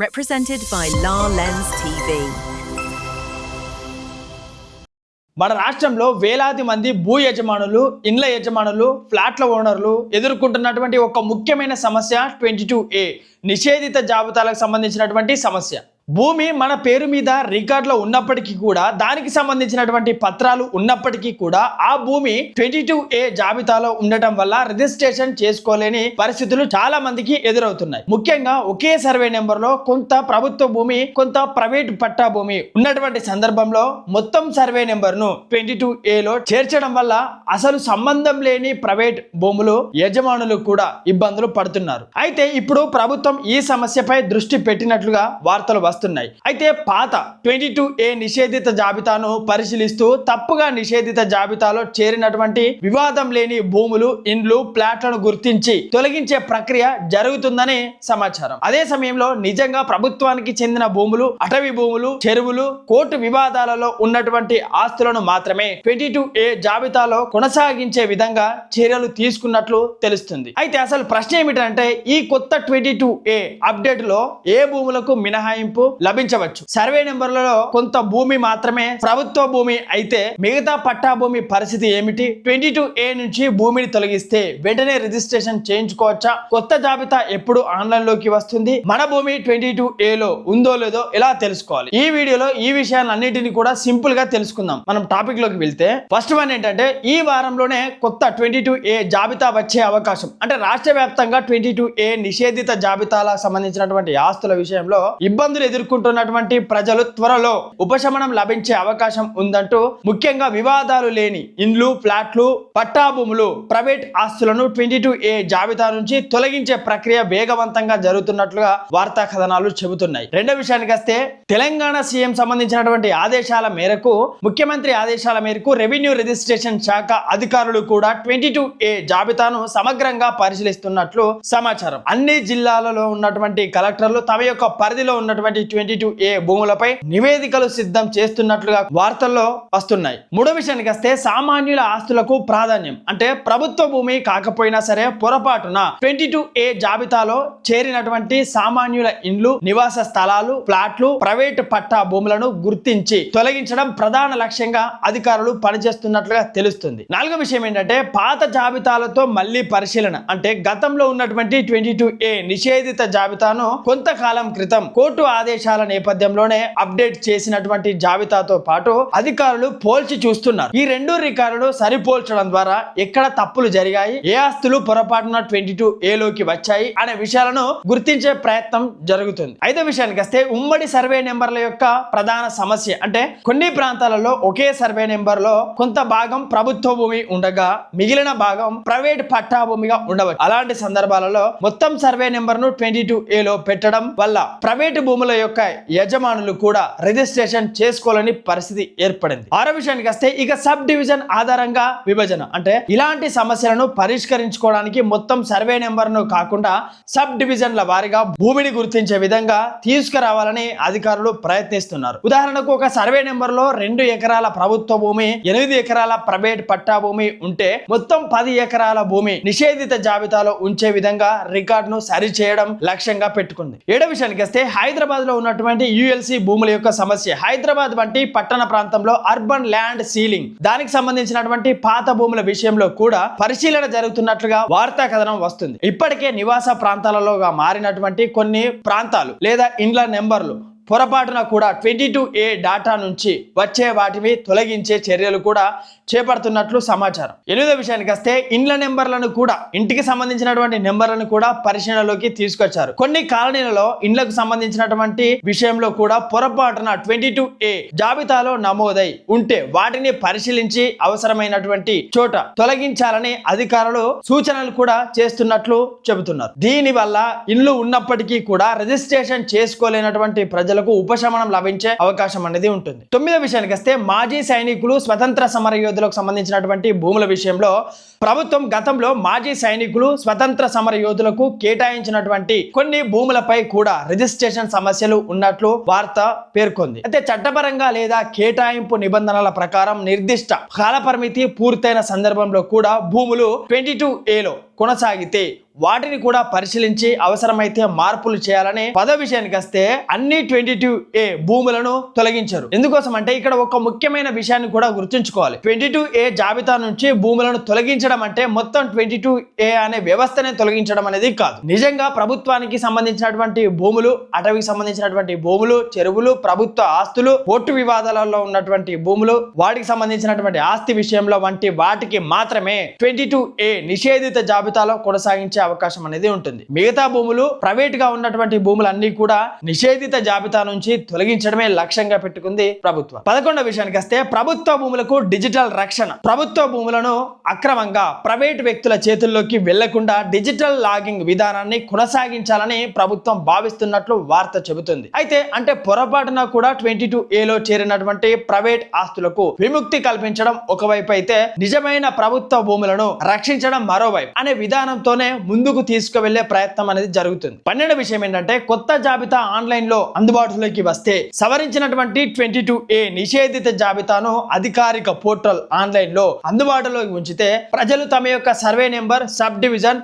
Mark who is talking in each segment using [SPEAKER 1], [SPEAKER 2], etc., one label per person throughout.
[SPEAKER 1] Represented by La Lens TV.
[SPEAKER 2] మన రాష్ట్రంలో వేలాది మంది భూ యజమానులు, ఇండ్ల యజమానులు, ఫ్లాట్ల ఓనర్లు ఎదుర్కొంటున్నటువంటి ఒక ముఖ్యమైన సమస్య 22A నిషేధిత జాబితాలకు సంబంధించినటువంటి సమస్య. భూమి మన పేరు మీద రికార్డులో ఉన్నప్పటికీ కూడా, దానికి సంబంధించినటువంటి పత్రాలు ఉన్నప్పటికీ కూడా ఆ భూమి 22A జాబితాలో ఉండటం వల్ల రిజిస్ట్రేషన్ చేసుకోలేని పరిస్థితులు చాలా మందికి ఎదురవుతున్నాయి. ముఖ్యంగా ఒకే సర్వే నెంబర్లో కొంత ప్రభుత్వ భూమి, కొంత ప్రైవేట్ పట్టా భూమి ఉన్నటువంటి సందర్భంలో మొత్తం సర్వే నెంబర్ను 22Aలో చేర్చడం వల్ల అసలు సంబంధం లేని ప్రైవేట్ భూములు యజమానులు కూడా ఇబ్బందులు పడుతున్నారు. అయితే ఇప్పుడు ప్రభుత్వం ఈ సమస్యపై దృష్టి పెట్టినట్లుగా వార్తలు వస్తున్నాయి. అయితే పాత 22A నిషేధిత జాబితాను పరిశీలిస్తూ తప్పుగా నిషేధిత జాబితాలో చేరినటువంటి వివాదం లేని భూములు, ఇండ్లు, ప్లాట్లను గుర్తించి తొలగించే ప్రక్రియ జరుగుతుందని సమాచారం. అదే సమయంలో నిజంగా ప్రభుత్వానికి చెందిన భూములు, అటవీ భూములు, చెరువులు, కోర్టు వివాదాలలో ఉన్నటువంటి ఆస్తులను మాత్రమే 22A జాబితాలో కొనసాగించే విధంగా చర్యలు తీసుకున్నట్లు తెలుస్తుంది. అయితే అసలు ప్రశ్న ఏమిటంటే, ఈ కొత్త 22A అప్డేట్ లో ఏ భూములకు మినహాయింపు లభించవచ్చు? సర్వే నెంబర్లలో కొంత భూమి మాత్రమే ప్రభుత్వ భూమి అయితే మిగతా పట్టా భూమి పరిస్థితి ఏమిటి? 22A నుంచి భూమిని తొలగిస్తే వెంటనే రిజిస్ట్రేషన్ చేయించుకోవచ్చా? కొత్త జాబితా ఎప్పుడు ఆన్లైన్ లోకి వస్తుంది? మన భూమి 22A లో ఉందో లేదో ఎలా తెలుసుకోవాలి? ఈ వీడియోలో ఈ విషయాలన్నింటినీ కూడా సింపుల్ గా తెలుసుకుందాం. మనం టాపిక్ లోకి వెళ్తే ఫస్ట్ వన్ ఏంటంటే, ఈ వారంలోనే కొత్త 22A జాబితా వచ్చే అవకాశం. అంటే రాష్ట్ర వ్యాప్తంగా 22A నిషేధిత జాబితాలకు సంబంధించినటువంటి ఆస్తుల విషయంలో ఇబ్బందులు ఎదుర్కొంటున్నటువంటి ప్రజలు త్వరలో ఉపశమనం లభించే అవకాశం ఉందంటూ, ముఖ్యంగా వివాదాలు లేని ఇండ్లు, ఫ్లాట్లు, పట్టా భూములు, ప్రైవేట్ ఆస్తులను 22A జాబితా నుంచి తొలగించే ప్రక్రియ వేగవంతంగా జరుగుతున్నట్లుగా వార్తా కథనాలు చెబుతున్నాయి. రెండో విషయానికి వస్తే, తెలంగాణ సీఎం సంబంధించినటువంటి ఆదేశాల మేరకు, ముఖ్యమంత్రి ఆదేశాల మేరకు రెవెన్యూ రిజిస్ట్రేషన్ శాఖ అధికారులు కూడా 22A జాబితాను సమగ్రంగా పరిశీలిస్తున్నట్లు సమాచారం. అన్ని జిల్లాలలో ఉన్నటువంటి కలెక్టర్లు తమ యొక్క పరిధిలో ఉన్నటువంటి 22A భూములపై నివేదికలు సిద్ధం చేస్తున్నట్లుగా వార్తల్లో వస్తున్నాయి. మూడో విషయానికి వస్తే, సామాన్యుల ఆస్తులకు ప్రాధాన్యం. అంటే ప్రభుత్వ భూమి కాకపోయినా సరే పొరపాటున 22A జాబితాలో చేరినటువంటి సామాన్యుల ఇండ్లు, నివాస స్థలాలు, ఫ్లాట్లు, ప్రైవేట్ పట్టా భూములను గుర్తించి తొలగించడం ప్రధాన లక్ష్యంగా అధికారులు పనిచేస్తున్నట్లుగా తెలుస్తుంది. నాలుగో విషయం ఏంటంటే, పాత జాబితాలతో మళ్ళీ పరిశీలన. అంటే గతంలో ఉన్నటువంటి 22A నిషేధిత జాబితాను కొంతకాలం క్రితం కోర్టు ఆదేశాల నేపథ్యంలోనే అప్డేట్ చేసినటువంటి జాబితాతో పాటు అధికారులు పోల్చి చూస్తున్నారు. ఈ రెండు రికార్డులు సరిపోల్చడం ద్వారా ఎక్కడ తప్పులు జరిగాయి, ఏ ఆస్తులు పొరపాటున 22A లోకి వచ్చాయి అనే విషయాలను గుర్తించే ప్రయత్నం జరుగుతుంది. ఐదో విషయానికి వస్తే, ఉమ్మడి సర్వే నెంబర్ల యొక్క ప్రధాన సమస్య. అంటే కొన్ని ప్రాంతాలలో ఒకే సర్వే నెంబర్ లో కొంత భాగం ప్రభుత్వ భూమి ఉండగా మిగిలిన భాగం ప్రైవేట్ పట్టా భూమిగా ఉండవచ్చు. అలాంటి సందర్భాలలో మొత్తం సర్వే నెంబర్ ను 22A లో పెట్టడం వల్ల ప్రైవేట్ భూముల యొక్క యజమానులు కూడా రిజిస్ట్రేషన్ చేసుకోలేని పరిస్థితి ఏర్పడింది. ఆరో విషయానికి వస్తే, ఇక సబ్ డివిజన్ ఆధారంగా విభజన. అంటే ఇలాంటి సమస్యలను పరిష్కరించుకోవడానికి మొత్తం సర్వే నెంబర్ ను కాకుండా సబ్ డివిజన్ల వారీగా భూమిని గుర్తించే విధంగా తీసుకురావాలని అధికారులు ప్రయత్నిస్తున్నారు. ఉదాహరణకు, ఒక సర్వే నెంబర్ లో 2 ఎకరాల ప్రభుత్వ భూమి, 8 ఎకరాల ప్రైవేట్ పట్టా భూమి ఉంటే మొత్తం 10 ఎకరాల భూమి నిషేధిత జాబితాలో ఉంచే విధంగా రికార్డును సరిచేయడం లక్ష్యంగా పెట్టుకుంది. ఏడో విషయానికి వస్తే, హైదరాబాద్ లో ఉన్నటువంటి ULC భూముల యొక్క సమస్య. హైదరాబాద్ వంటి పట్టణ ప్రాంతంలో అర్బన్ ల్యాండ్ సీలింగ్, దానికి సంబంధించినటువంటి పాత భూముల విషయంలో కూడా పరిశీలన జరుగుతున్నట్లుగా వార్తా కథనం వస్తుంది. ఇప్పటికే నివాస ప్రాంతాలలోగా మారినటువంటి కొన్ని ప్రాంతాలు లేదా ఇండ్ల నెంబర్లు పొరపాటున కూడా 22A డాటా నుంచి వచ్చే వాటిని తొలగించే చర్యలు కూడా చేపడుతున్నట్లు సమాచారం. ఎనిమిదో విషయానికి వస్తే, ఇండ్ల నెంబర్లను కూడా, ఇంటికి సంబంధించినటువంటి నెంబర్లను కూడా పరిశీలనలోకి తీసుకొచ్చారు. కొన్ని కాలనీలలో ఇండ్లకు సంబంధించినటువంటి విషయంలో కూడా పొరపాటున 22A జాబితాలో నమోదై ఉంటే వాటిని పరిశీలించి అవసరమైనటువంటి చోట తొలగించాలని అధికారులు సూచనలు కూడా చేస్తున్నట్లు చెబుతున్నారు. దీని వల్ల ఇల్లు ఉన్నప్పటికీ కూడా రిజిస్ట్రేషన్ చేసుకోలేనటువంటి ప్రజలకు ఉపశమనం లభించే అవకాశం అనేది ఉంటుంది. తొమ్మిదో విషయానికి వస్తే, మాజీ సైనికులు, స్వతంత్ర సమర యోధులకు సంబంధించినటువంటి భూముల విషయంలో ప్రభుత్వం గతంలో మాజీ సైనికులు, స్వతంత్ర సమర యోధులకు కేటాయించినటువంటి కొన్ని భూములపై కూడా రిజిస్ట్రేషన్ సమస్యలు ఉన్నట్లు వార్త పేర్కొంది. అయితే చట్టపరంగా లేదా కేటాయింపు నిబంధనల ప్రకారం నిర్దిష్ట కాల పరిమితి పూర్తయిన సందర్భంలో కూడా భూములు 22A లో కొనసాగితే వాటిని కూడా పరిశీలించి అవసరమైతే మార్పులు చేయాలని పదవి విషయానికి వస్తే అన్ని 22A భూములను తొలగించారు. ఎందుకోసం అంటే ఇక్కడ ఒక ముఖ్యమైన విషయాన్ని కూడా గుర్తుంచుకోవాలి. 22A జాబితా నుంచి భూములను తొలగించడం అంటే మొత్తం 22A అనే వ్యవస్థనే తొలగించడం అనేది కాదు. నిజంగా ప్రభుత్వానికి సంబంధించినటువంటి భూములు, అటవీకి సంబంధించినటువంటి భూములు, చెరువులు, ప్రభుత్వ ఆస్తులు, కోర్టు వివాదాలలో ఉన్నటువంటి భూములు, వాటికి సంబంధించినటువంటి ఆస్తి విషయంలో వంటి వాటికి మాత్రమే 22A నిషేధిత జాబితాలో కొనసాగించే అవకాశం అనేది ఉంటుంది. మిగతా భూములు, ప్రైవేట్ గా ఉన్నటువంటి భూములన్నీ కూడా నిషేధిత జాబితా నుంచి తొలగించడమే లక్ష్యంగా పెట్టుకుంది ప్రభుత్వం. 11వ విషయానికి వస్తే ప్రభుత్వ భూములకు డిజిటల్ రక్షణ. ప్రభుత్వ భూములను అక్రమంగా ప్రైవేట్ వ్యక్తుల చేతుల్లోకి వెళ్లకుండా డిజిటల్ లాగింగ్ విధానాన్ని కొనసాగించాలని ప్రభుత్వం భావిస్తున్నట్లు వార్త చెబుతుంది. అయితే అంటే పొరపాటున కూడా 22Aలో చేరినటువంటి ప్రైవేట్ ఆస్తులకు విముక్తి కల్పించడం ఒకవైపు అయితే, నిజమైన ప్రభుత్వ భూములను రక్షించడం మరోవైపు అనే విధానంతోనే ముందుకు తీసుకువెళ్లే ప్రయత్నం అనేది జరుగుతుంది. 12వ విషయం ఏంటంటే కొత్త జాబితా ఆన్లైన్ లో అందుబాటులోకి వస్తే సవరించినటువంటి 22A నిషేధిత జాబితాను అధికారిక పోర్టల్ ఆన్లైన్ లో అందుబాటులోకి ఉంచితే ప్రజలు తమ యొక్క సర్వే నెంబర్, సబ్ డివిజన్,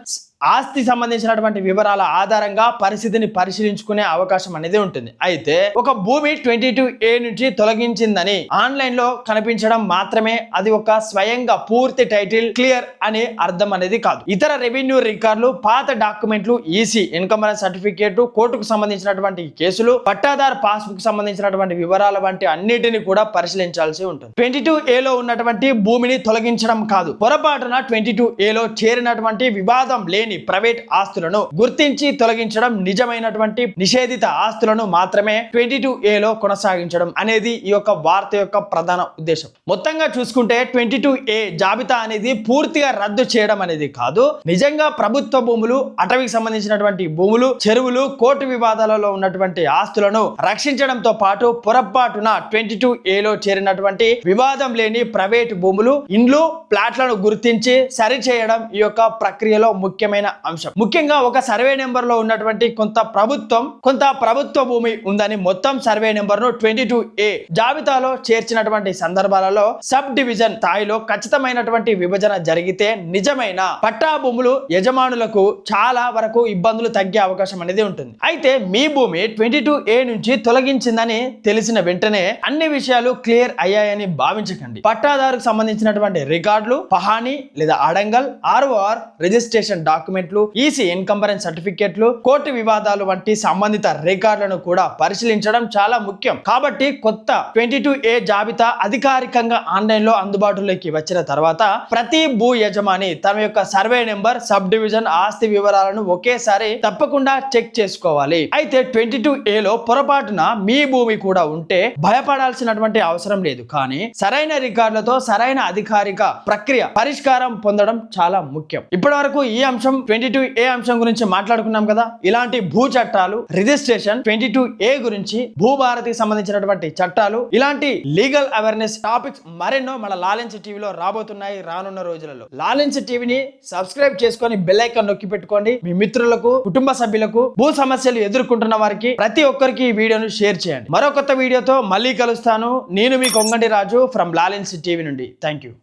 [SPEAKER 2] ఆస్తి సంబంధించినటువంటి వివరాల ఆధారంగా పరిస్థితిని పరిశీలించుకునే అవకాశం అనేది ఉంటుంది. అయితే ఒక భూమి 22A నుంచి తొలగించిందని ఆన్లైన్ లో కనిపించడం మాత్రమే అది ఒక స్వయంగా పూర్తి టైటిల్ క్లియర్ అని అర్థం అనేది కాదు. ఇతర రెవెన్యూ రికార్డులు, పాత డాక్యుమెంట్లు, ఈసీ ఇన్కమ్ సర్టిఫికేట్, కోర్టుకు సంబంధించినటువంటి కేసులు, పట్టాదారు పాస్బుక్ సంబంధించినటువంటి వివరాల వంటి అన్నిటిని కూడా పరిశీలించాల్సి ఉంటుంది. 22Aలో ఉన్నటువంటి భూమిని తొలగించడం కాదు, పొరపాటున 22Aలో చేరినటువంటి వివాదం లేని ప్రైవేట్ ఆస్తులను గుర్తించి తొలగించడం, నిజమైనటువంటి నిషేధిత ఆస్తులను మాత్రమే 22Aలో కొనసాగించడం అనేది ఈ యొక్క వార్త యొక్క ప్రధాన ఉద్దేశం. మొత్తంగా చూసుకుంటే 22A జాబితా అనేది పూర్తిగా రద్దు చేయడం అనేది కాదు, నిజంగా ప్రభుత్వ భూములు, అటవీకి సంబంధించినటువంటి భూములు, చెరువులు, కోర్టు వివాదాలలో ఉన్నటువంటి ఆస్తులను రక్షించడంతో పాటు పొరపాటున 22Aలో చేరినటువంటి వివాదం లేని ప్రైవేట్ భూములు, ఇండ్లు, ప్లాట్లను గుర్తించి సరిచేయడం ఈ యొక్క ప్రక్రియలో ముఖ్యమైన అంశం. ముఖ్యంగా ఒక సర్వే నెంబర్ లో ఉన్నటువంటి కొంత ప్రభుత్వ భూమి ఉందని మొత్తం సర్వే నెంబర్ ను 22A జాబితాలో చేర్చినటువంటి సందర్భాలలో సబ్ డివిజన్ స్థాయిలో ఖచ్చితమైనటువంటి విభజన జరిగితే నిజమైన పట్టా భూములు యజమానులకు చాలా వరకు ఇబ్బందులు తగ్గే అవకాశం అనేది ఉంటుంది. అయితే మీ భూమి 22A నుంచి తొలగించిందని తెలిసిన వెంటనే అన్ని విషయాలు క్లియర్ అయ్యాయని భావించకండి. పట్టాదారుకు సంబంధించినటువంటి రికార్డులు, పహానీ లేదా అడంగల్, ROR రిజిస్ట్రేషన్ డాక్యుమెంట్లు, ఈసీ ఇన్కంబరెన్స్ సర్టిఫికేట్లు, కోర్టు వివాదాలు వంటి సంబంధిత రికార్డులను కూడా పరిశీలించడం చాలా ముఖ్యం. కాబట్టి కొత్త 22A జాబితా అధికారికంగా ఆన్లైన్ లో అందుబాటులోకి వచ్చిన తర్వాత ప్రతి భూ యజమాని తమ యొక్క సర్వే నెంబర్, సబ్ డివిజన్, ఆస్తి వివరాలను ఒకేసారి తప్పకుండా చెక్ చేసుకోవాలి. అయితే 22Aలో పొరపాటున మీ భూమి కూడా ఉంటే భయపడాల్సినటువంటి అవసరం లేదు. కానీ సరైన రికార్డులతో సరైన అధికారిక ప్రక్రియ పరిష్కారం పొందడం చాలా ముఖ్యం. ఇప్పటి వరకు ఈ అంశం 22A అంశం గురించి మాట్లాడుకున్నాం కదా. ఇలాంటి భూ చట్టాలు, రిజిస్ట్రేషన్, 22A గురించి, భూభారతికి సంబంధించినటువంటి చట్టాలు, ఇలాంటి లీగల్ అవేర్నెస్ టాపిక్స్ మరెన్నో మన లాలెన్స్ టీవీలో రాబోతున్నాయి రానున్న రోజులలో. లాలెన్స్ టీవీని సబ్స్క్రైబ్ చేసుకొని బెల్ ఐకాన్ నొక్కి పెట్టుకోండి. మీ మిత్రులకు, కుటుంబ సభ్యులకు, భూ సమస్యలు ఎదుర్కొంటున్న వారికి ప్రతి ఒక్కరికి ఈ వీడియోను షేర్ చేయండి. మరో కొత్త వీడియోతో మళ్ళీ కలుస్తాను. నేను మీ కొంగంటి రాజు ఫ్రమ్ లాలెన్స్ టీవీ నుండి. Thank you.